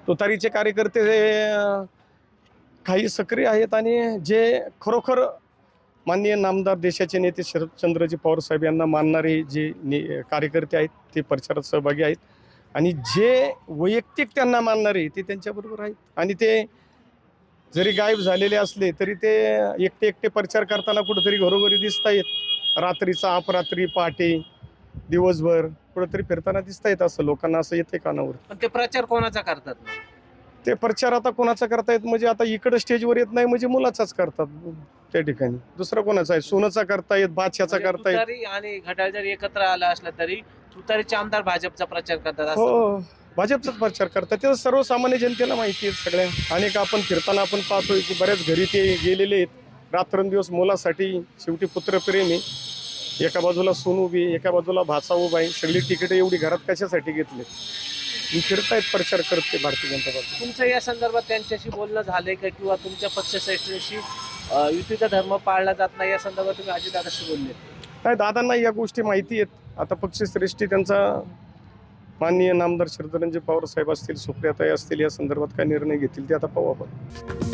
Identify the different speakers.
Speaker 1: तुतारीचे कार्यकर्ते काही सक्रिय आहेत आणि जे खरोखर माननीय नामदार देशाचे नेते शरदचंद्रजी पवार साहेब यांना मानणारे जे कार्यकर्ते आहेत ते प्रचारात सहभागी आहेत आणि जे वैयक्तिक त्यांना मानणारे ते त्यांच्याबरोबर आहेत आणि ते जरी गायब झालेले असले तरी ते एकटे एकटे प्रचार करताना कुठंतरी घरोघरी दिसत आहेत. रात्रीचा अपरात्री पहाटे दिवसभर कुठंतरी फिरताना दिसत आहेत. असं लोकांना असं येते कानावर.
Speaker 2: पण ते प्रचार कोणाचा करतात?
Speaker 1: ते प्रचार आता कोणाचा करतायत म्हणजे आता इकडं स्टेजवर येत नाही म्हणजे मुलाचाच करतात त्या ठिकाणी. दुसरा कोणाचा आहे? सोनाचा करतायत, बादशाचा
Speaker 2: म्हणजे
Speaker 1: करतायत.
Speaker 2: तुतारी आणि घड्याळ जरी एकत्र आला असला तरी तुतारीचे आमदार भाजपचा प्रचार करतात असं.
Speaker 1: हो, भाजपचाच प्रचार करतात. ते सर्वसामान्य जनतेला माहिती आहे सगळ्या. अनेक आपण फिरताना आपण पाहतोय की बऱ्याच घरी ते गेलेले आहेत रात्रंदिवस मुलासाठी. शेवटी पुत्रप्रेम आहे. एका बाजूला सून उभी, एका बाजूला भाचा उभा आहे. सगळी तिकीट एवढी घरात कशासाठी घेतली? फिरतायत प्रचार करते भारतीय जनता पार्टी.
Speaker 2: तुमचं या संदर्भात त्यांच्याशी बोलणं झालंय का किंवा तुमच्या पक्षश्रेष्ठींशी युतीचा धर्म पाळला जात नाही या संदर्भात तुम्ही अजितदादाशी बोलले?
Speaker 1: नाही, दादांना या गोष्टी माहिती आहेत. आता पक्षश्रेष्ठी त्यांचा माननीय नामदार शरदचंद्रजी पवार साहेब असतील, सुप्रियाताई असतील, या संदर्भात काय निर्णय घेतील ते आता पाहू आपण.